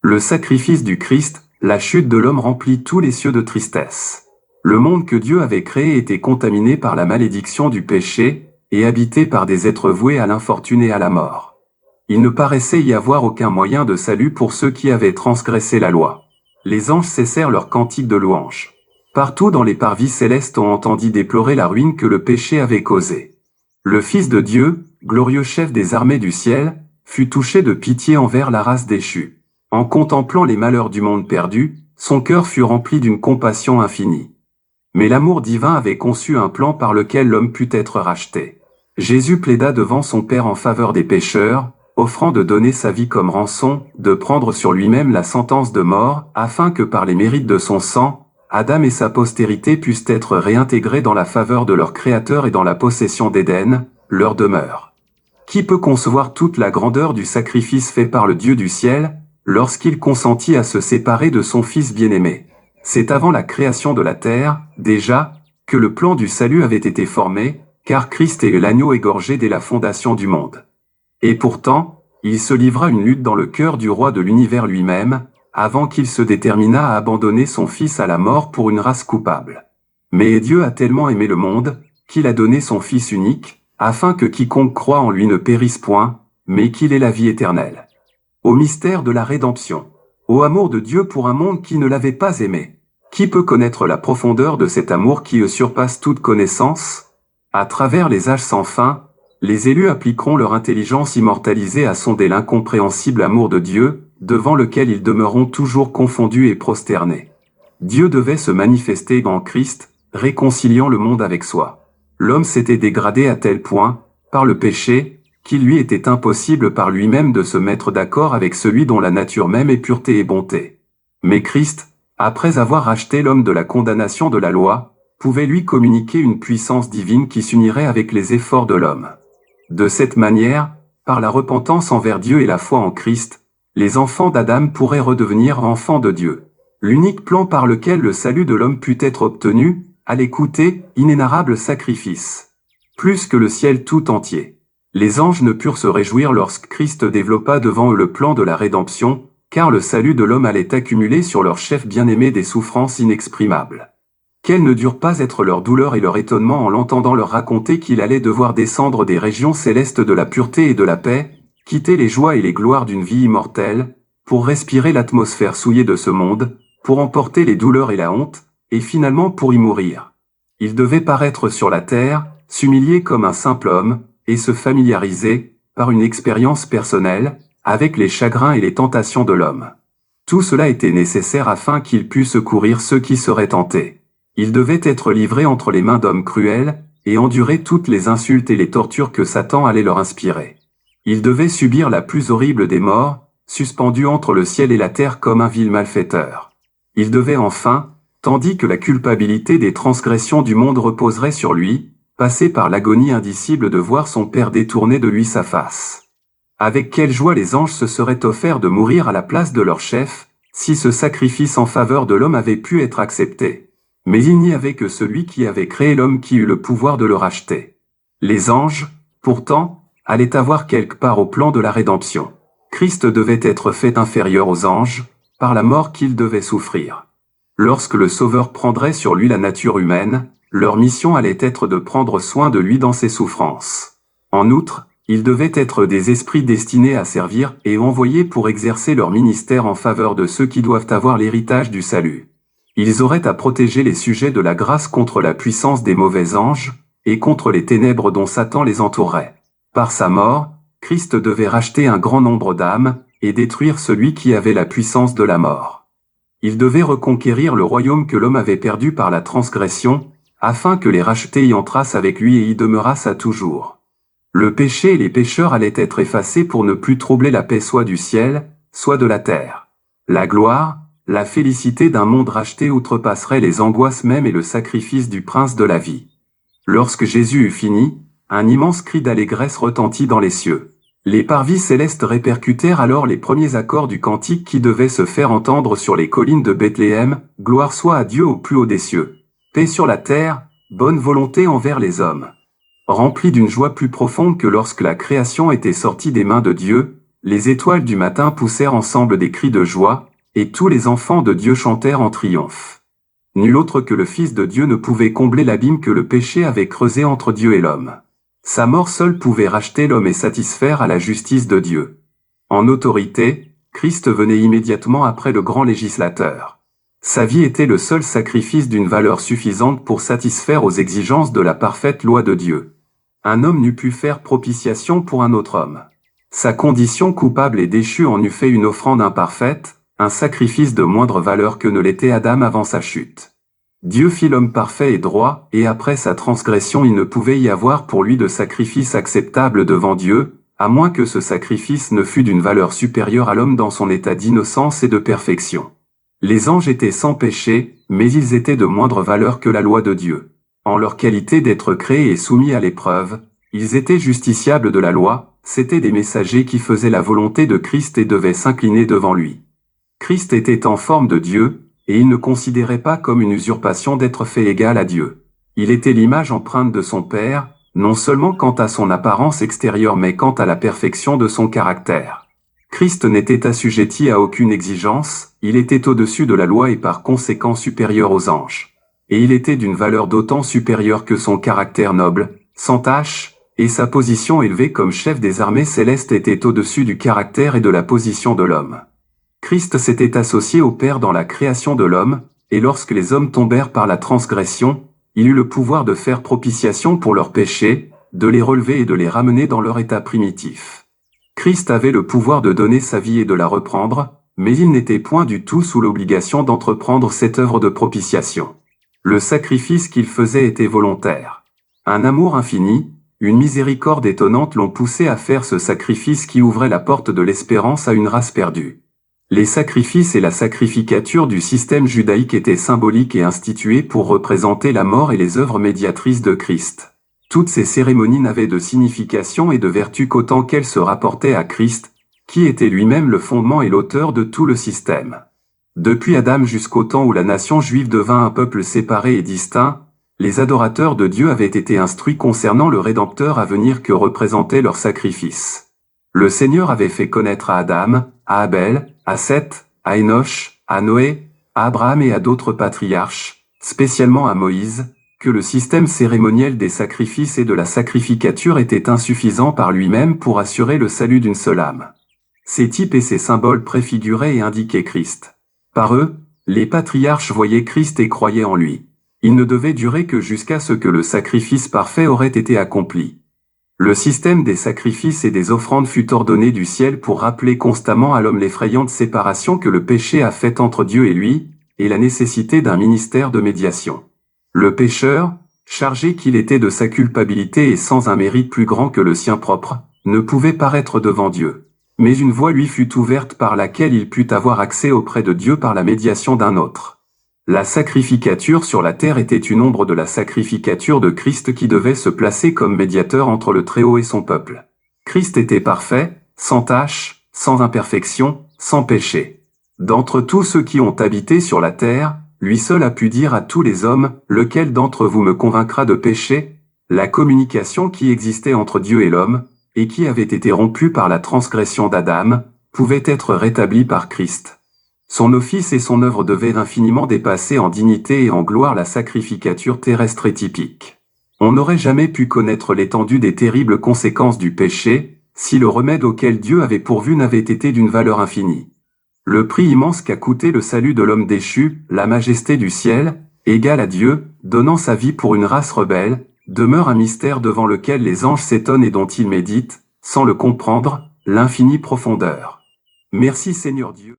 Le sacrifice du Christ, la chute de l'homme remplit tous les cieux de tristesse. Le monde que Dieu avait créé était contaminé par la malédiction du péché, et habité par des êtres voués à l'infortune et à la mort. Il ne paraissait y avoir aucun moyen de salut pour ceux qui avaient transgressé la loi. Les anges cessèrent leur cantique de louange. Partout dans les parvis célestes on entendit déplorer la ruine que le péché avait causée. Le Fils de Dieu, glorieux chef des armées du ciel, fut touché de pitié envers la race déchue. En contemplant les malheurs du monde perdu, son cœur fut rempli d'une compassion infinie. Mais l'amour divin avait conçu un plan par lequel l'homme put être racheté. Jésus plaida devant son Père en faveur des pécheurs, offrant de donner sa vie comme rançon, de prendre sur lui-même la sentence de mort, afin que par les mérites de son sang, Adam et sa postérité puissent être réintégrés dans la faveur de leur Créateur et dans la possession d'Éden, leur demeure. Qui peut concevoir toute la grandeur du sacrifice fait par le Dieu du ciel, lorsqu'il consentit à se séparer de son Fils bien-aimé? C'est avant la création de la terre, déjà, que le plan du salut avait été formé, car Christ est l'agneau égorgé dès la fondation du monde. Et pourtant, il se livra une lutte dans le cœur du roi de l'univers lui-même, avant qu'il se déterminât à abandonner son Fils à la mort pour une race coupable. Mais Dieu a tellement aimé le monde, qu'il a donné son Fils unique, afin que quiconque croit en lui ne périsse point, mais qu'il ait la vie éternelle. Au mystère de la rédemption, au amour de Dieu pour un monde qui ne l'avait pas aimé. Qui peut connaître la profondeur de cet amour qui surpasse toute connaissance? À travers les âges sans fin, les élus appliqueront leur intelligence immortalisée à sonder l'incompréhensible amour de Dieu, devant lequel ils demeureront toujours confondus et prosternés. Dieu devait se manifester en Christ, réconciliant le monde avec soi. L'homme s'était dégradé à tel point, par le péché, qu'il lui était impossible par lui-même de se mettre d'accord avec celui dont la nature même est pureté et bonté. Mais Christ, après avoir racheté l'homme de la condamnation de la loi, pouvait lui communiquer une puissance divine qui s'unirait avec les efforts de l'homme. De cette manière, par la repentance envers Dieu et la foi en Christ, les enfants d'Adam pourraient redevenir enfants de Dieu. L'unique plan par lequel le salut de l'homme put être obtenu, à l'écouter, inénarrable sacrifice. Plus que le ciel tout entier. Les anges ne purent se réjouir lorsque Christ développa devant eux le plan de la rédemption, car le salut de l'homme allait accumuler sur leur chef bien-aimé des souffrances inexprimables. Quelle ne durent pas être leur douleur et leur étonnement en l'entendant leur raconter qu'il allait devoir descendre des régions célestes de la pureté et de la paix, quitter les joies et les gloires d'une vie immortelle, pour respirer l'atmosphère souillée de ce monde, pour emporter les douleurs et la honte, et finalement pour y mourir. Il devait paraître sur la terre, s'humilier comme un simple homme, et se familiariser, par une expérience personnelle, avec les chagrins et les tentations de l'homme. Tout cela était nécessaire afin qu'il pût secourir ceux qui seraient tentés. Il devait être livré entre les mains d'hommes cruels, et endurer toutes les insultes et les tortures que Satan allait leur inspirer. Il devait subir la plus horrible des morts, suspendu entre le ciel et la terre comme un vil malfaiteur. Il devait enfin, tandis que la culpabilité des transgressions du monde reposerait sur lui, passer par l'agonie indicible de voir son Père détourner de lui sa face. Avec quelle joie les anges se seraient offerts de mourir à la place de leur chef, si ce sacrifice en faveur de l'homme avait pu être accepté. Mais il n'y avait que celui qui avait créé l'homme qui eut le pouvoir de le racheter. Les anges, pourtant, allaient avoir quelque part au plan de la rédemption. Christ devait être fait inférieur aux anges, par la mort qu'il devait souffrir. Lorsque le Sauveur prendrait sur lui la nature humaine, leur mission allait être de prendre soin de lui dans ses souffrances. En outre, ils devaient être des esprits destinés à servir et envoyés pour exercer leur ministère en faveur de ceux qui doivent avoir l'héritage du salut. Ils auraient à protéger les sujets de la grâce contre la puissance des mauvais anges, et contre les ténèbres dont Satan les entourait. Par sa mort, Christ devait racheter un grand nombre d'âmes, et détruire celui qui avait la puissance de la mort. Il devait reconquérir le royaume que l'homme avait perdu par la transgression, afin que les rachetés y entrassent avec lui et y demeurassent à toujours. Le péché et les pécheurs allaient être effacés pour ne plus troubler la paix soit du ciel, soit de la terre. La gloire, la félicité d'un monde racheté outrepasserait les angoisses mêmes et le sacrifice du prince de la vie. Lorsque Jésus eut fini, un immense cri d'allégresse retentit dans les cieux. Les parvis célestes répercutèrent alors les premiers accords du cantique qui devait se faire entendre sur les collines de Bethléem, « Gloire soit à Dieu au plus haut des cieux. Paix sur la terre, bonne volonté envers les hommes. » Rempli d'une joie plus profonde que lorsque la création était sortie des mains de Dieu, les étoiles du matin poussèrent ensemble des cris de joie, et tous les enfants de Dieu chantèrent en triomphe. Nul autre que le Fils de Dieu ne pouvait combler l'abîme que le péché avait creusé entre Dieu et l'homme. Sa mort seule pouvait racheter l'homme et satisfaire à la justice de Dieu. En autorité, Christ venait immédiatement après le grand législateur. Sa vie était le seul sacrifice d'une valeur suffisante pour satisfaire aux exigences de la parfaite loi de Dieu. Un homme n'eût pu faire propitiation pour un autre homme. Sa condition coupable et déchue en eût fait une offrande imparfaite, un sacrifice de moindre valeur que ne l'était Adam avant sa chute. Dieu fit l'homme parfait et droit, et après sa transgression il ne pouvait y avoir pour lui de sacrifice acceptable devant Dieu, à moins que ce sacrifice ne fût d'une valeur supérieure à l'homme dans son état d'innocence et de perfection. Les anges étaient sans péché, mais ils étaient de moindre valeur que la loi de Dieu. En leur qualité d'être créés et soumis à l'épreuve, ils étaient justiciables de la loi, c'étaient des messagers qui faisaient la volonté de Christ et devaient s'incliner devant lui. Christ était en forme de Dieu, et il ne considérait pas comme une usurpation d'être fait égal à Dieu. Il était l'image empreinte de son Père, non seulement quant à son apparence extérieure mais quant à la perfection de son caractère. Christ n'était assujetti à aucune exigence, il était au-dessus de la loi et par conséquent supérieur aux anges. Et il était d'une valeur d'autant supérieure que son caractère noble, sans tache, et sa position élevée comme chef des armées célestes était au-dessus du caractère et de la position de l'homme. Christ s'était associé au Père dans la création de l'homme, et lorsque les hommes tombèrent par la transgression, il eut le pouvoir de faire propitiation pour leurs péchés, de les relever et de les ramener dans leur état primitif. Christ avait le pouvoir de donner sa vie et de la reprendre, mais il n'était point du tout sous l'obligation d'entreprendre cette œuvre de propitiation. Le sacrifice qu'il faisait était volontaire. Un amour infini, une miséricorde étonnante l'ont poussé à faire ce sacrifice qui ouvrait la porte de l'espérance à une race perdue. Les sacrifices et la sacrificature du système judaïque étaient symboliques et institués pour représenter la mort et les œuvres médiatrices de Christ. Toutes ces cérémonies n'avaient de signification et de vertu qu'autant qu'elles se rapportaient à Christ, qui était lui-même le fondement et l'auteur de tout le système. Depuis Adam jusqu'au temps où la nation juive devint un peuple séparé et distinct, les adorateurs de Dieu avaient été instruits concernant le Rédempteur à venir que représentait leur sacrifice. Le Seigneur avait fait connaître à Adam, à Abel, à Seth, à Enoch, à Noé, à Abraham et à d'autres patriarches, spécialement à Moïse, que le système cérémoniel des sacrifices et de la sacrificature était insuffisant par lui-même pour assurer le salut d'une seule âme. Ces types et ces symboles préfiguraient et indiquaient Christ. Par eux, les patriarches voyaient Christ et croyaient en lui. Il ne devait durer que jusqu'à ce que le sacrifice parfait aurait été accompli. Le système des sacrifices et des offrandes fut ordonné du ciel pour rappeler constamment à l'homme l'effrayante séparation que le péché a faite entre Dieu et lui, et la nécessité d'un ministère de médiation. Le pécheur, chargé qu'il était de sa culpabilité et sans un mérite plus grand que le sien propre, ne pouvait paraître devant Dieu. Mais une voie lui fut ouverte par laquelle il put avoir accès auprès de Dieu par la médiation d'un autre. La sacrificature sur la terre était une ombre de la sacrificature de Christ qui devait se placer comme médiateur entre le Très-Haut et son peuple. Christ était parfait, sans tache, sans imperfection, sans péché. D'entre tous ceux qui ont habité sur la terre, lui seul a pu dire à tous les hommes, « Lequel d'entre vous me convaincra de péché ?» La communication qui existait entre Dieu et l'homme, et qui avait été rompue par la transgression d'Adam, pouvait être rétablie par Christ. Son office et son œuvre devaient infiniment dépasser en dignité et en gloire la sacrificature terrestre et typique. On n'aurait jamais pu connaître l'étendue des terribles conséquences du péché, si le remède auquel Dieu avait pourvu n'avait été d'une valeur infinie. Le prix immense qu'a coûté le salut de l'homme déchu, la majesté du ciel, égal à Dieu, donnant sa vie pour une race rebelle, demeure un mystère devant lequel les anges s'étonnent et dont ils méditent, sans le comprendre, l'infinie profondeur. Merci Seigneur Dieu.